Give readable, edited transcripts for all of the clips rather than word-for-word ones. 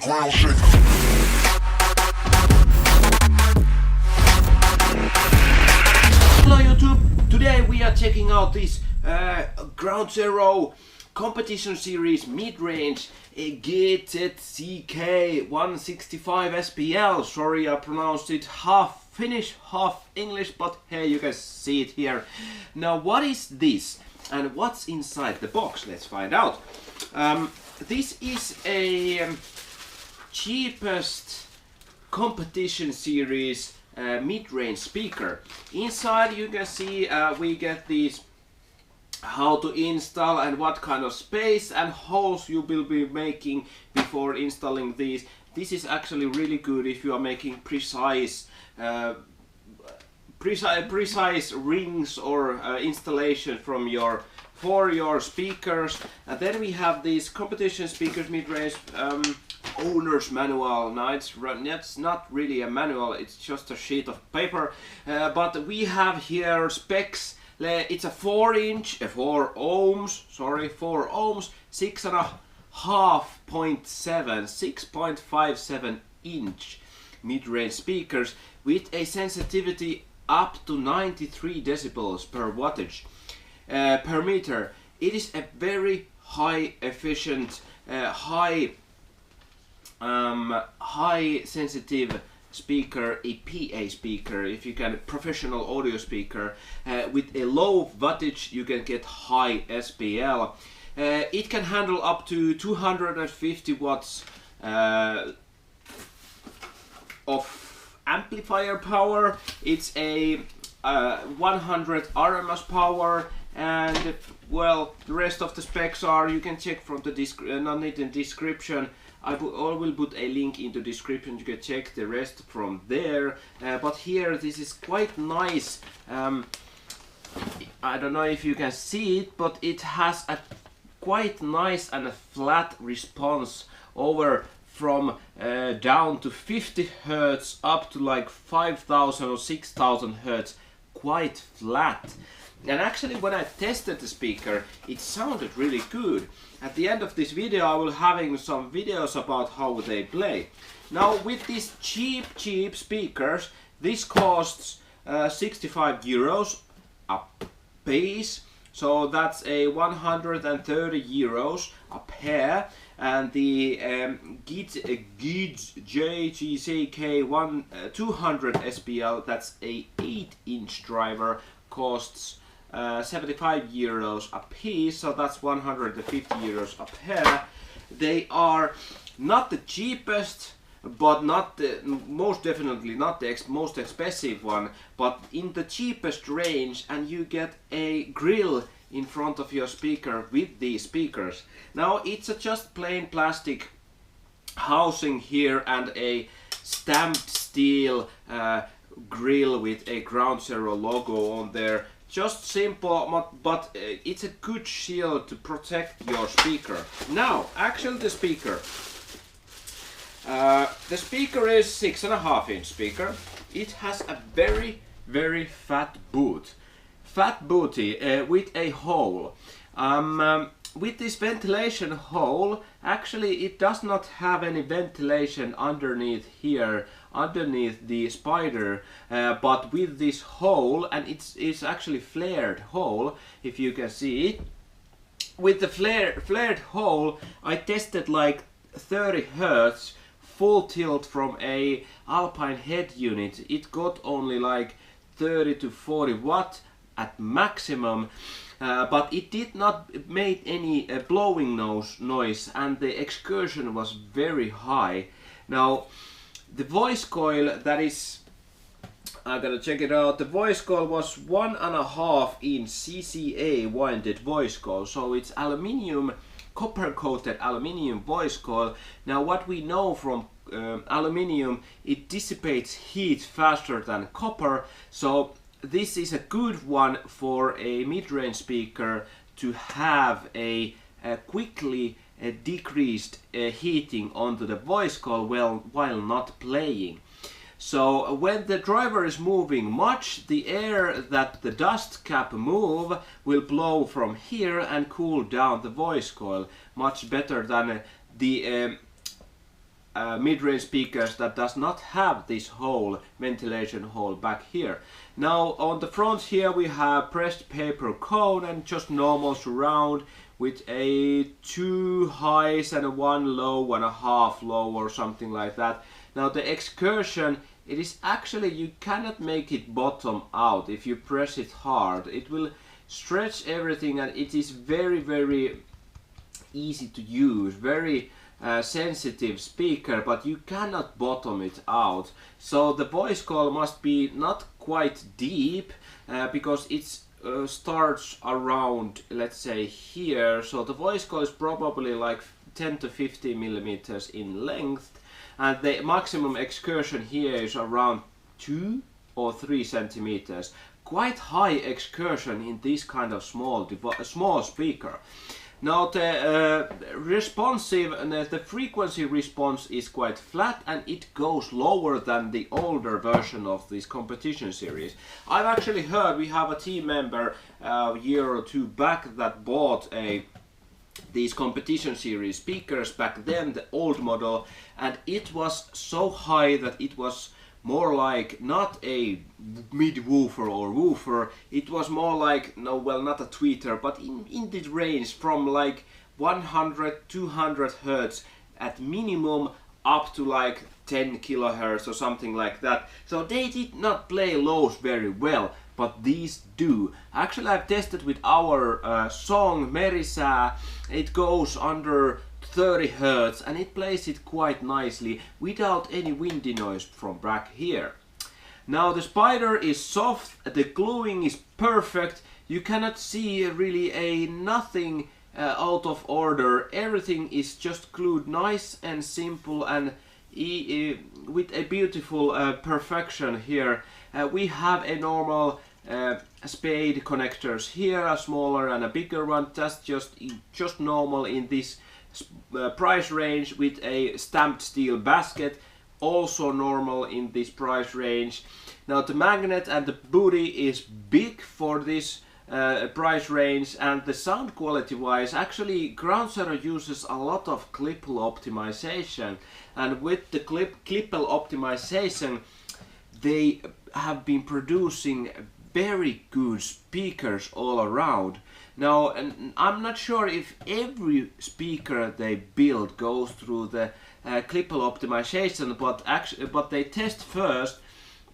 ground shake. Hello YouTube! Today we are checking out this Ground Zero competition series mid-range GZCK 165SPL. Sorry, I pronounced it half Finnish, half English, but hey, you guys see it here. Now, what is this and what's inside the box? Let's find out. This is a cheapest competition series mid-range speaker. Inside you can see we get these how to install and what kind of space and holes you will be making before installing these. This is actually really good if you are making precise rings or installation from for your speakers. And then we have these competition speakers mid-range owner's manual. Now it's not really a manual, it's just a sheet of paper, but we have here specs. It's a 4 ohms, 6.57 inch mid-range speakers with a sensitivity up to 93 decibels per wattage per meter. It is a very high efficient, high sensitive speaker, a PA speaker, if you can, professional audio speaker. With a low wattage you can get high SPL. It can handle up to 250 watts of amplifier power. It's a 100 RMS power, and well, the rest of the specs are, you can check from the description. I will put a link into description. You can check the rest from there. But here, this is quite nice. I don't know if you can see it, but it has a quite nice and a flat response over from down to 50 Hertz up to like 5000 or 6000 Hertz. Quite flat. And actually, when I tested the speaker, it sounded really good. At the end of this video, I will having some videos about how they play. Now, with these cheap speakers, this costs 65 euros a piece. So that's a 130 euros a pair. And the GZCK 200 SPL, that's a 8-inch driver, costs 75 euros a piece, so that's 150 euros a pair. They are not the cheapest, but not the most definitely not the most expensive one, but in the cheapest range, and you get a grill in front of your speaker with these speakers. Now it's a just plain plastic housing here and a stamped steel grill with a Ground Zero logo on there. Just simple, but it's a good shield to protect your speaker. Now, actually the speaker is 6.5 inch speaker. It has a very fat boot. Fat booty with a hole. With this ventilation hole, actually it does not have any ventilation underneath here, underneath the spider, but with this hole, and it's actually flared hole, if you can see it. With the flared hole, I tested like 30 Hertz full tilt from a Alpine head unit. It got only like 30 to 40 watt at maximum, but it did not make any blowing noise, and the excursion was very high. Now the voice coil, that is, I gotta check it out. The voice coil was 1.5 inch CCA winded voice coil, so it's aluminium, copper coated aluminium voice coil. Now what we know from aluminium, it dissipates heat faster than copper, so this is a good one for a mid-range speaker to have a quickly decreased heating onto the voice coil while not playing. So when the driver is moving much, the air that the dust cap move will blow from here and cool down the voice coil much better than the mid-range speakers that does not have this hole, ventilation hole back here. Now on the front here we have pressed paper cone and just normal surround with a 2 highs and a 1 low and a half low or something like that. Now the excursion, it is actually, you cannot make it bottom out. If you press it hard, it will stretch everything, and it is very easy to use, very sensitive speaker, but you cannot bottom it out. So the voice coil must be not quite deep because it starts around, let's say, here. So the voice coil is probably like 10 to 15 millimeters in length, and the maximum excursion here is around 2 or 3 centimeters. Quite high excursion in this kind of small speaker. Now the the frequency response is quite flat, and it goes lower than the older version of this competition series. I've actually heard, we have a team member a year or two back that bought these competition series speakers back then, the old model, and it was so high that it was more like not a mid-woofer or woofer, it was more like, no, well, not a tweeter, but in this range from like 100, 200 hertz at minimum up to like 10 kilohertz or something like that. So they did not play lows very well, but these do. Actually, I've tested with our song Merisää. It goes under 30 hertz and it plays it quite nicely without any windy noise from back here. Now the spider is soft, the gluing is perfect, you cannot see really nothing out of order, everything is just glued nice and simple and with a beautiful perfection here. We have a normal spade connectors here, a smaller and a bigger one. That's just normal in this price range, with a stamped steel basket, also normal in this price range. Now the magnet and the booty is big for this price range, and the sound quality wise, actually Ground Zero uses a lot of clippal optimization, and with the clippal optimization they have been producing very good speakers all around. Now, and I'm not sure if every speaker they build goes through the clippal optimization, but they test first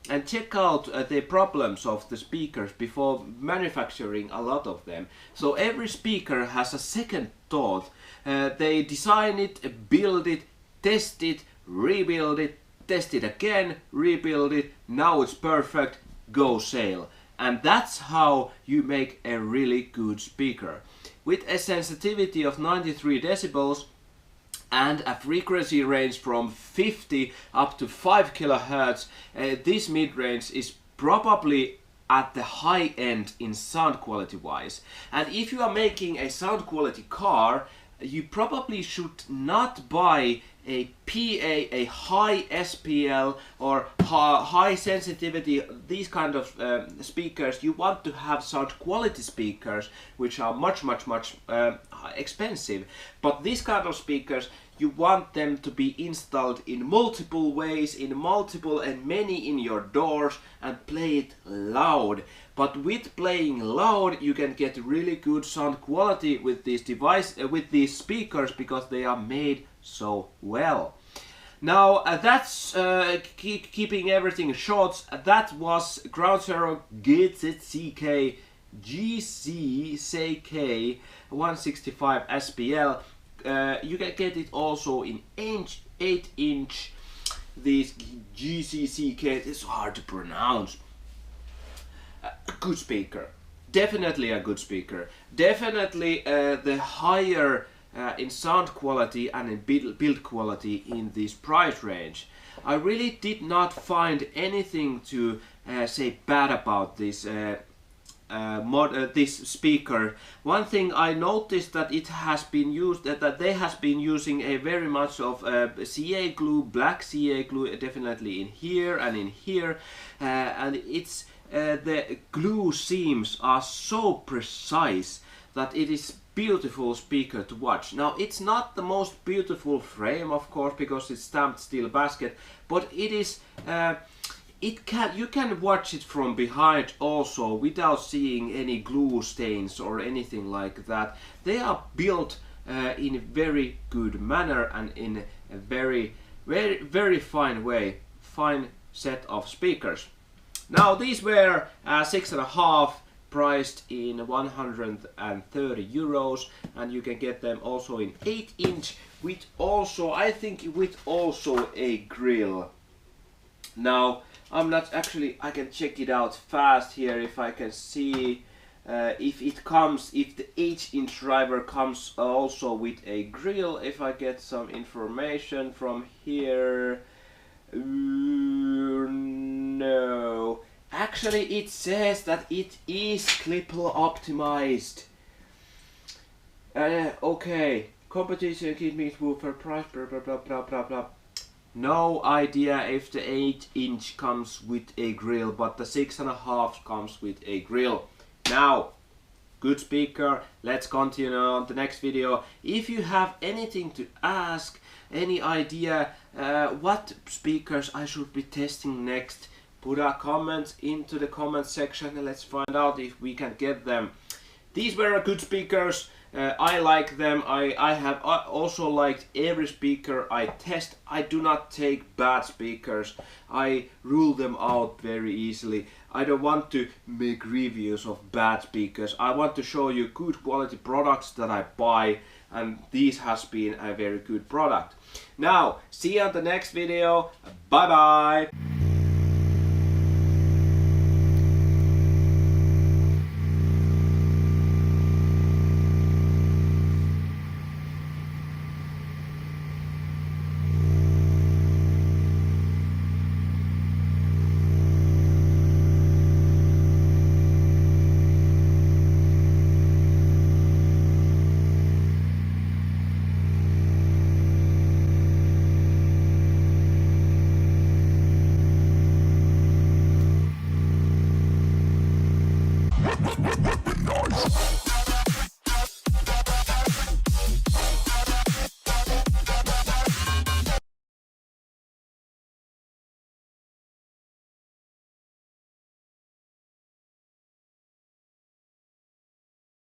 and check out the problems of the speakers before manufacturing a lot of them. So every speaker has a second thought. They design it, build it, test it, rebuild it, test it again, rebuild it, now it's perfect, go sale. And that's how you make a really good speaker. With a sensitivity of 93 decibels and a frequency range from 50 up to 5 kilohertz, this mid-range is probably at the high end in sound quality wise. And if you are making a sound quality car, you probably should not buy a PA, a high SPL or high sensitivity, these kind of speakers. You want to have sound quality speakers which are much expensive, but these kind of speakers, you want them to be installed in multiple ways, in multiple and many in your doors, and play it loud. But with playing loud you can get really good sound quality with with these speakers, because they are made so well. Now that's keeping everything short. That was Ground Zero GZCK 165SPL. You can get it also in 8-inch. These GZCK, it's hard to pronounce. A good speaker, definitely a good speaker, definitely the higher in sound quality and in build quality in this price range. I really did not find anything to say bad about this this speaker. One thing I noticed that it has been used, that they has been using a very much of CA glue, black CA glue, definitely in here and in here, and it's the glue seams are so precise that it is beautiful speaker to watch. Now it's not the most beautiful frame, of course, because it's stamped steel basket, but it is you can watch it from behind also without seeing any glue stains or anything like that. They are built in a very good manner and in a very fine way, fine set of speakers. Now these were 6.5, priced in 130 euros, and you can get them also in 8-inch with also, I think, with also a grill. Now I'm not actually, I can check it out fast here if I can see if it comes, if the 8-inch driver comes also with a grill. If I get some information from here, no. Actually, it says that it is clipper optimized. Okay, competition kit means woofer price, blah blah blah blah blah blah. No idea if the 8-inch comes with a grill, but the 6.5 comes with a grill. Now, good speaker. Let's continue on the next video. If you have anything to ask, any idea what speakers I should be testing next, put a comment into the comment section and let's find out if we can get them. These were good speakers. I like them. I have also liked every speaker I test. I do not take bad speakers. I rule them out very easily. I don't want to make reviews of bad speakers. I want to show you good quality products that I buy, and this has been a very good product. Now, see you on the next video. Bye bye. Weaponize.